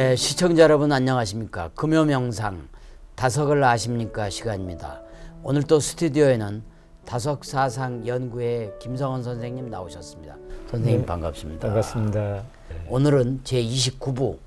네, 시청자 여러분 안녕하십니까. 금요명상 다석을 아십니까 시간입니다. 오늘 또 스튜디오에는 다석사상연구회 김성원 선생님 나오셨습니다. 선생님 네, 반갑습니다. 반갑습니다. 오늘은 제29부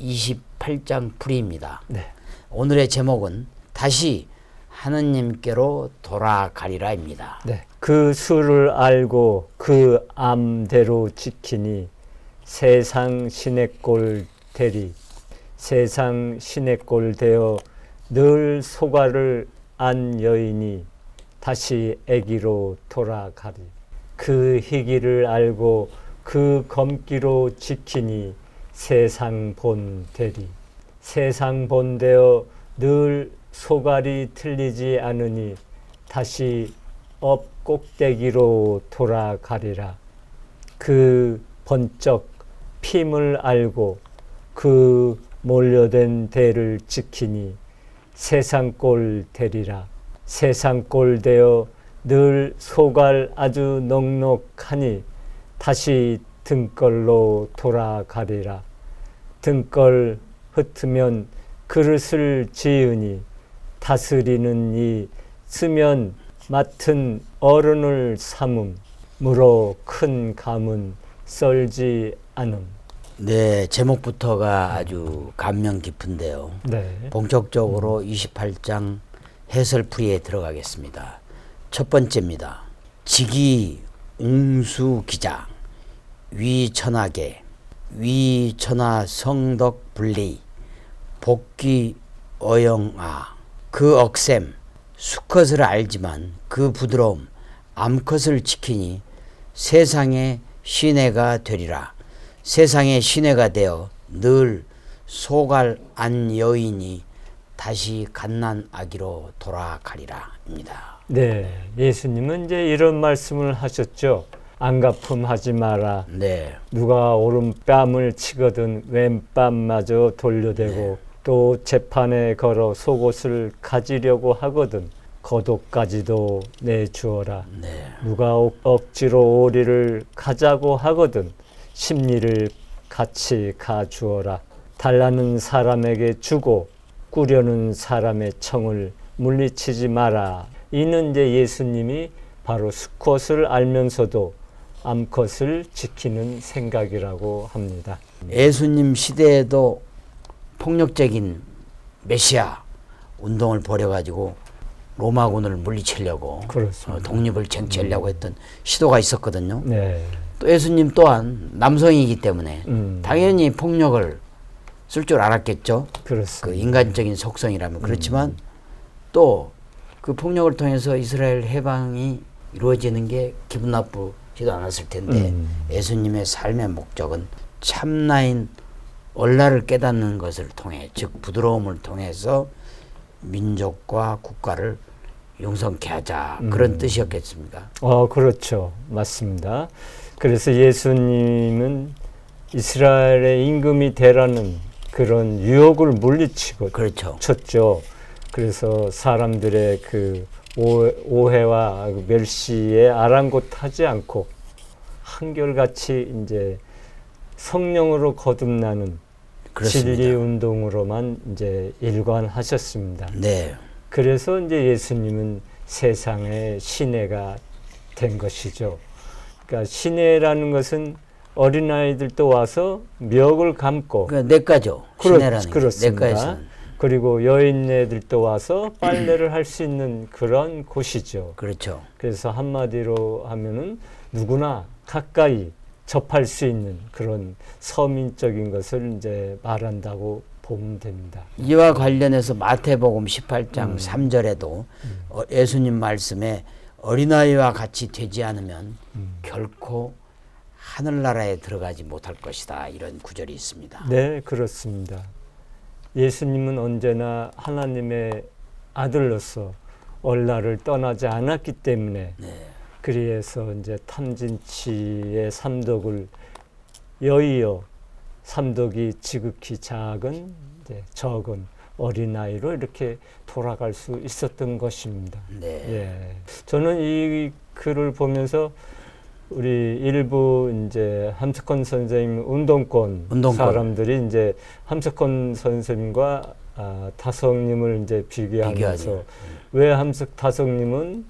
28장 풀이입니다. 네. 오늘의 제목은 다시 하느님께로 돌아가리라입니다. 네. 그 수를 알고 그 암대로 지키니 세상 신의 꼴 되리. 세상 신의 꼴 되어 늘 소가를 안 여인이 다시 애기로 돌아가리. 그 희기를 알고 그 검기로 지키니 세상 본 되리. 세상 본 되어 늘 소갈이 틀리지 않으니 다시 업 꼭대기로 돌아가리라. 그 번쩍 핌을 알고 그 몰려된 대를 지키니 세상 꼴 되리라. 세상 꼴 되어 늘 소갈 아주 넉넉하니 다시 등걸로 돌아가리라. 등걸 흩으면 그릇을 지으니 다스리는 이 쓰면 맡은 어른을 삼음 무로 큰 감은 썰지 않음. 네, 제목부터가 아주 감명 깊은데요. 네. 본격적으로 28장 해설풀이에 들어가겠습니다. 첫 번째입니다. 직이 웅수기장 위천하계 위천하 성덕 분리 복귀 어영아 그 억셈 수컷을 알지만 그 부드러움 암컷을 지키니 세상의 시내가 되리라. 세상의 시내가 되어 늘 소갈 안 여인이 다시 갓난 아기로 돌아가리라입니다. 네, 예수님은 이제 이런 말씀을 하셨죠. 안가품하지 마라. 네, 누가 오른뺨을 치거든 왼뺨마저 돌려대고 네. 또 재판에 걸어 속옷을 가지려고 하거든 겉옷까지도 내주어라. 네, 누가 억지로 오리를 가자고 하거든 심리를 같이 가주어라. 달라는 사람에게 주고 꾸려는 사람의 청을 물리치지 마라. 이는 이제 예수님이 바로 수컷을 알면서도 암컷을 지키는 생각이라고 합니다. 예수님 시대에도 폭력적인 메시아 운동을 벌여가지고 로마군을 물리치려고 그렇습니다. 독립을 쟁취하려고 했던 시도가 있었거든요. 네. 또 예수님 또한 남성이기 때문에 당연히 폭력을 쓸 줄 알았겠죠. 그렇습니다. 그 인간적인 속성이라면. 그렇지만 또 그 폭력을 통해서 이스라엘 해방이 이루어지는 게 기분 나쁘지도 않았을 텐데 예수님의 삶의 목적은 참나인 얼라를 깨닫는 것을 통해, 즉 부드러움을 통해서 민족과 국가를 용성케 하자, 그런 뜻이었겠습니까? 그렇죠. 맞습니다. 그래서 예수님은 이스라엘의 임금이 되라는 그런 유혹을 물리치고 그렇죠. 쳤죠. 그래서 사람들의 그 오해와 멸시에 아랑곳하지 않고 한결같이 이제 성령으로 거듭나는 그렇습니다. 진리 운동으로만 이제 일관하셨습니다. 네. 그래서 이제 예수님은 세상의 시내가 된 것이죠. 그러니까 시내라는 것은 어린아이들도 와서 멱을 감고 그러니까 내과죠. 시내라는 게. 그렇습니다. 내과에서는. 그리고 여인네들도 와서 빨래를 할 수 있는 그런 곳이죠. 그렇죠. 그래서 한마디로 하면은 누구나 가까이 접할 수 있는 그런 서민적인 것을 이제 말한다고 보면 됩니다. 이와 관련해서 마태복음 18장 3절에도 예수님 말씀에 어린아이와 같이 되지 않으면 결코 하늘나라에 들어가지 못할 것이다, 이런 구절이 있습니다. 네, 그렇습니다. 예수님은 언제나 하나님의 아들로서 얼라를 떠나지 않았기 때문에 그래서 이제 탐진치의 삼독을 여의어 삼독이 지극히 작은 적은 어린아이로 이렇게 돌아갈 수 있었던 것입니다. 네. 예. 저는 이 글을 보면서 우리 일부 이제 함석헌 선생님 운동권 사람들이 이제 함석헌 선생님과 다성님을 이제 비교하면서 왜 다성님은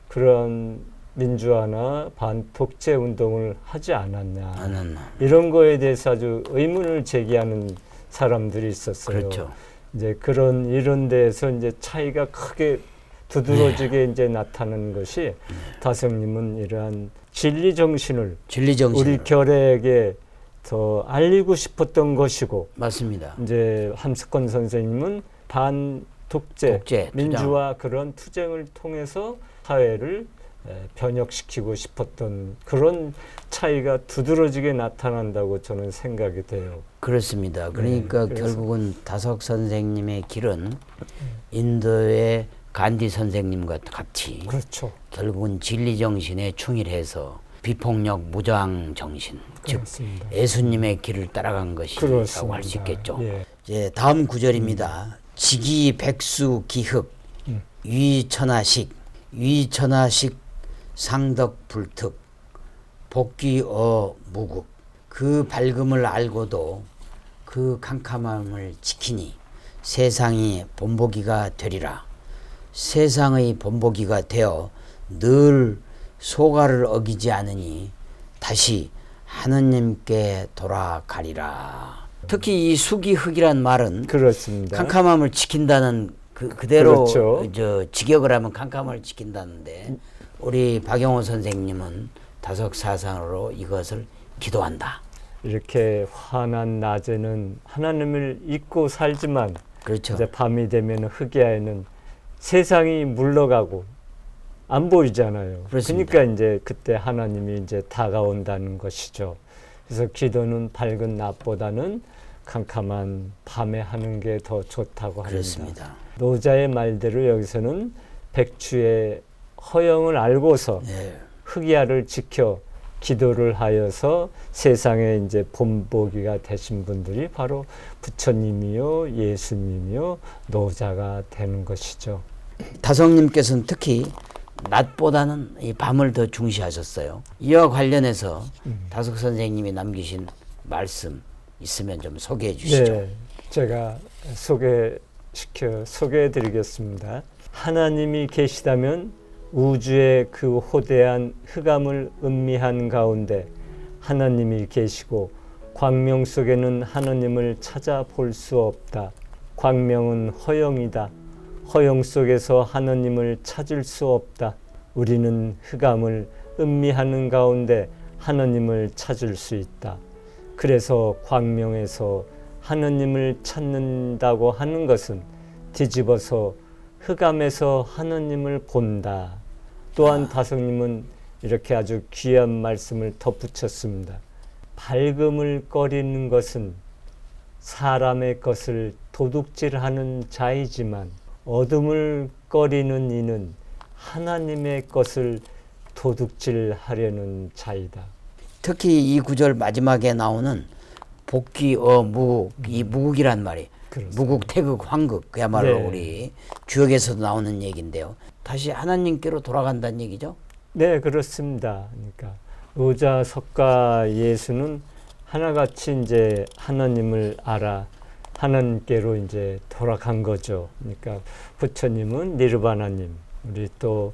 그런 민주화나 반독재 운동을 하지 않았냐 이런 거에 대해서 아주 의문을 제기하는 사람들이 있었어요. 그렇죠. 이제 이런 데에서 이제 차이가 크게 두드러지게 이제 나타나는 것이 다성님은 이러한 진리 정신을 우리 결에게 더 알리고 싶었던 것이고, 맞습니다. 이제 함석헌 선생님은 반독재, 민주화 그런 투쟁을 통해서 사회를 변혁시키고 싶었던 그런 차이가 두드러지게 나타난다고 저는 생각이 돼요. 그렇습니다. 그러니까 결국은 다석 선생님의 길은 인도의 간디 선생님과 같이 그렇죠. 결국은 진리 정신에 충실해서 비폭력 무장 정신, 그렇습니다. 즉 예수님의 길을 따라간 것이라고 할 수 있겠죠. 예. 이제 다음 구절입니다. 지기 백수 기흑 위천하식 상덕 불특 복귀어 무국. 그 밝음을 알고도 그 캄캄함을 지키니 세상이 본보기가 되리라. 세상의 본보기가 되어 늘 소가를 어기지 않으니 다시 하느님께 돌아가리라. 특히 이 수기흑이란 말은 그렇습니다. 캄캄함을 지킨다는 그대로 그렇죠. 직역을 하면 캄캄함을 지킨다는데 우리 박영호 선생님은 다석 사상으로 이것을 기도한다. 이렇게 환한 낮에는 하나님을 잊고 살지만 그렇죠. 이제 밤이 되면 흑야에는 세상이 물러가고 안 보이잖아요. 그렇습니다. 그러니까 이제 그때 하나님이 이제 다가온다는 것이죠. 그래서 기도는 밝은 낮보다는 캄캄한 밤에 하는 게 더 좋다고 합니다. 그렇습니다. 노자의 말대로 여기서는 백추의 허영을 알고서 흑야를 지켜 기도를 하여서 세상에 이제 본보기가 되신 분들이 바로 부처님이요, 예수님이요, 노자가 되는 것이죠. 다성님께서는 특히 낮보다는 이 밤을 더 중시하셨어요. 이와 관련해서 다석 선생님이 남기신 말씀 있으면 좀 소개해 주시죠. 네, 제가 소개해 드리겠습니다. 하나님이 계시다면 우주의 그 호대한 흑암을 음미한 가운데 하나님이 계시고 광명 속에는 하나님을 찾아볼 수 없다. 광명은 허영이다. 허영 속에서 하나님을 찾을 수 없다. 우리는 흑암을 음미하는 가운데 하나님을 찾을 수 있다. 그래서 광명에서 하나님을 찾는다고 하는 것은 뒤집어서 흑암에서 하나님을 본다. 또한 다성님은 이렇게 아주 귀한 말씀을 덧붙였습니다. 밝음을 꺼리는 것은 사람의 것을 도둑질하는 자이지만 어둠을 꺼리는 이는 하나님의 것을 도둑질하려는 자이다. 특히 이 구절 마지막에 나오는 복귀어 무국, 이 무국이란 말이 그렇습니다. 무국, 태극, 황극 그야말로 네. 우리 주역에서도 나오는 얘기인데요. 다시 하나님께로 돌아간다는 얘기죠? 네, 그렇습니다. 그러니까 노자, 석가, 예수는 하나같이 이제 하나님을 알아 하나님께로 이제 돌아간 거죠. 그러니까 부처님은 니르바나님, 우리 또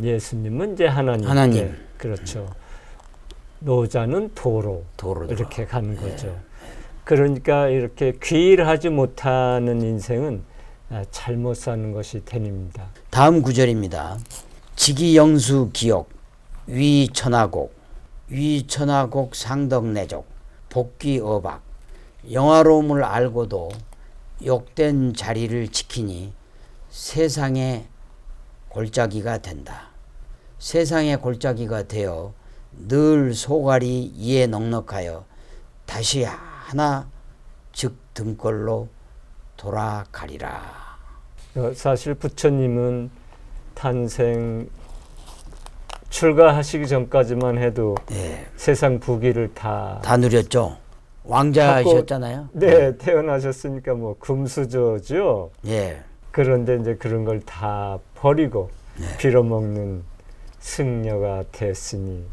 예수님은 이제 하나님. 그렇죠. 노자는 도로 이렇게 가는 거죠. 그러니까 이렇게 귀일하지 못하는 인생은 잘못 사는 것이 됩니다. 다음 구절입니다. 지기영수 기옥 위천하곡 상덕내족 복귀어박. 영화로움을 알고도 욕된 자리를 지키니 세상의 골짜기가 된다. 세상의 골짜기가 되어 늘 소갈이 이에 넉넉하여 다시 하나 즉 등골로 돌아가리라. 사실 부처님은 탄생 출가하시기 전까지만 해도 세상 부귀를 다 누렸죠. 왕자셨잖아요. 네, 태어나셨으니까 뭐 금수저죠. 예. 그런데 이제 그런 걸 다 버리고 빌어먹는 승려가 되었으니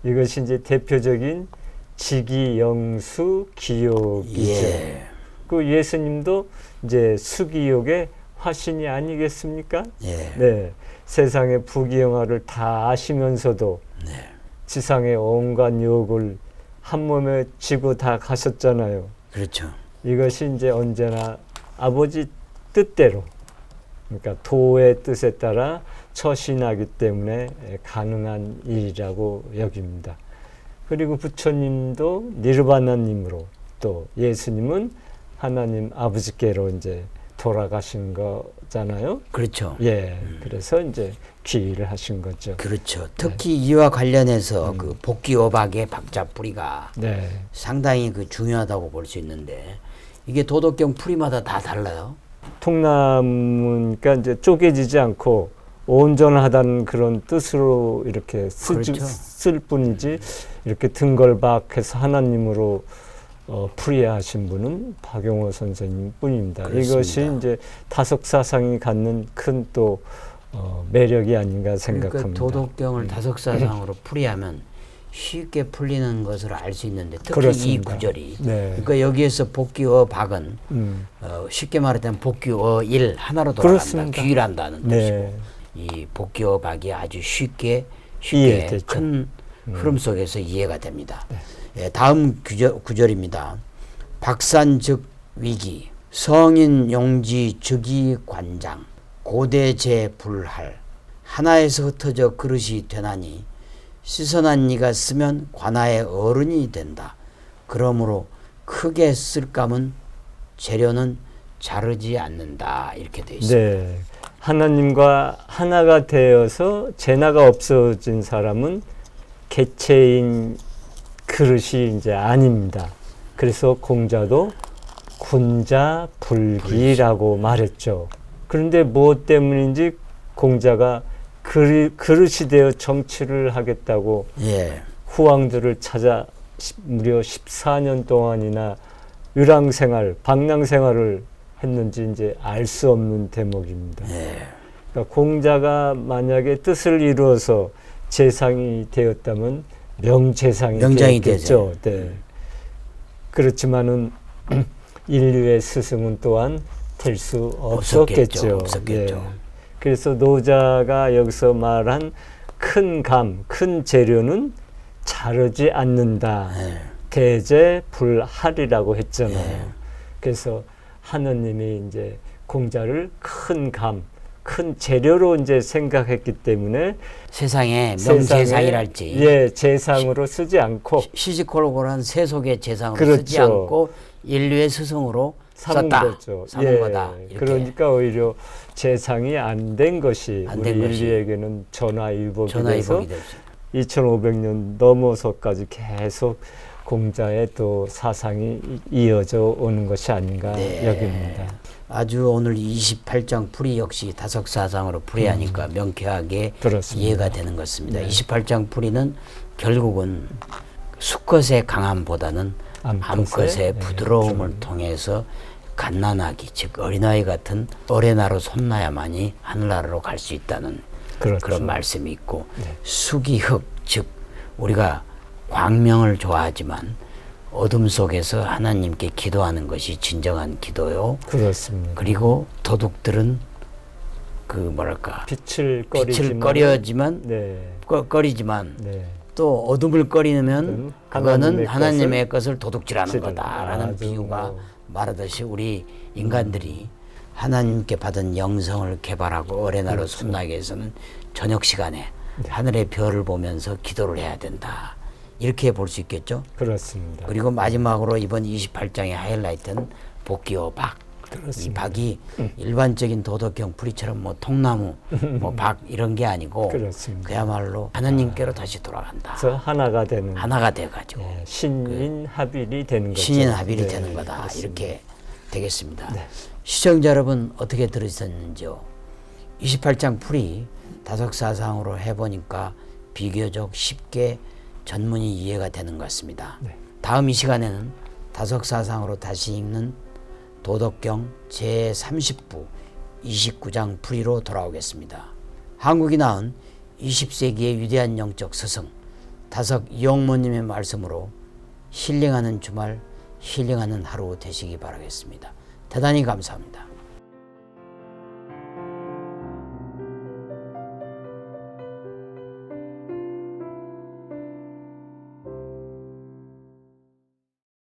이것이 이제 대표적인 직이영수 기욕이죠. 예. 그 예수님도 이제 수기욕의 화신이 아니겠습니까? 예. 네, 세상의 부귀영화를 다 아시면서도 네. 지상의 온갖 욕을 한 몸에 지고 다 가셨잖아요. 그렇죠. 이것이 이제 언제나 아버지 뜻대로, 그러니까 도의 뜻에 따라 처신하기 때문에 가능한 일이라고 여깁니다. 그리고 부처님도 니르바나님으로, 또 예수님은 하나님 아버지께로 이제 돌아가신 거잖아요. 그렇죠. 예, 그래서 이제 귀의를 하신 거죠. 그렇죠. 특히 이와 관련해서 그 복귀오박의 박자 뿌리가 네, 상당히 그 중요하다고 볼 수 있는데 이게 도덕경 풀이마다 다 달라요. 통나무는 그러니까 이제 쪼개지지 않고 온전하다는 그런 뜻으로 이렇게 그렇죠. 쓸 뿐이지 이렇게 등걸박해서 하나님으로 풀이하신 분은 박용호 선생님 뿐입니다. 그렇습니다. 이것이 이제 다석사상이 갖는 큰 또 매력이 아닌가 생각합니다. 그러니까 도덕경을 다석사상으로 풀이하면 쉽게 풀리는 것을 알 수 있는데 특히 그렇습니다. 이 구절이 네. 그러니까 여기에서 복귀어 박은 쉽게 말하면 복귀어 일 하나로 돌아간다. 그렇습니다. 귀일한다는 뜻이고 네. 이 복귀어 박이 아주 쉽게 이해됐죠. 큰 흐름 속에서 이해가 됩니다. 예, 다음 구절입니다. 박산즉 위기 성인 용지 즉위 관장 고대제 불할 하나에서 흩어져 그릇이 되나니 씻어난 니가 쓰면 관아의 어른이 된다. 그러므로 크게 쓸 감은 재료는 자르지 않는다. 이렇게 되어 있습니다. 네. 하나님과 하나가 되어서 재나가 없어진 사람은 개체인 그릇이 이제 아닙니다. 그래서 공자도 군자불기라고 말했죠. 그런데 무엇 때문인지 공자가 그릇이 되어 정치를 하겠다고 예. 후왕들을 찾아 무려 14년 동안이나 유랑생활, 방랑생활을 했는지 이제 알 수 없는 대목입니다. 예. 그러니까 공자가 만약에 뜻을 이루어서 재상이 되었다면 명재상이 되었겠죠. 네. 그렇지만은 인류의 스승은 또한 될 수 없었겠죠. 예. 그래서 노자가 여기서 말한 큰 감, 큰 재료는 자르지 않는다. 예. 대제불할이라고 했잖아요. 예. 그래서 하느님이 이제 공자를 큰 감, 큰 재료로 이제 생각했기 때문에 세상에 명재상이랄지 예, 재상으로 쓰지 않고 시시콜콜한 세속의 재상으로 그렇죠. 쓰지 않고 인류의 스승으로 썼다. 거죠. 삼은 거다. 이렇게. 그러니까 오히려 재상이 안 된 것이 안 우리 된 것이. 인류에게는 전화위복이 돼서 전화위복이 됐죠. 2500년 넘어서까지 계속 공자의 또 사상이 이어져 오는 것이 아닌가 네. 여깁니다. 아주 오늘 28장 풀이 역시 다석사상으로 풀이하니까 명쾌하게 그렇습니다. 이해가 되는 것 같습니다. 네. 28장 풀이는 결국은 수컷의 강함보다는 암컷의 네. 부드러움을 통해서 갓난아기 즉 어린아이 같은 어레나로 손나야만이 하늘나라로 갈 수 있다는 그렇죠. 그런 말씀이 있고 네. 수기흑 즉 우리가 광명을 좋아하지만 어둠 속에서 하나님께 기도하는 것이 진정한 기도요. 그렇습니다. 그리고 도둑들은 그 뭐랄까 빛을 꺼려지만 네. 꺼리지만 네. 또 어둠을 꺼리면 그거는 하나님의 것을 것을 도둑질하는 거다라는 비유가 말하듯이 우리 인간들이 하나님께 받은 영성을 개발하고 어레나로 손나게 해서는 저녁 시간에 하늘의 별을 보면서 기도를 해야 된다. 이렇게 볼 수 있겠죠. 그렇습니다. 그리고 마지막으로 이번 28장의 하이라이트는 복귀어 박. 이 박이 일반적인 도덕경 풀이처럼 뭐 통나무, 뭐 박 이런 게 아니고 그렇습니다. 그야말로 하나님께로 다시 돌아간다. 그래서 하나가 되는 하나가 돼가지고 신인합일이 되는 거죠. 신인합일이 네, 되는 거다. 그렇습니다. 이렇게 되겠습니다. 네. 시청자 여러분 어떻게 들으셨는지요? 28장 풀이 다석사상으로 해보니까 비교적 쉽게 전문이 이해가 되는 것 같습니다. 네. 다음 이 시간에는 다석사상으로 다시 읽는 도덕경 제30부 29장 풀이로 돌아오겠습니다. 한국이 낳은 20세기의 위대한 영적 스승 다석 이용모님의 말씀으로 힐링하는 주말, 힐링하는 하루 되시기 바라겠습니다. 대단히 감사합니다.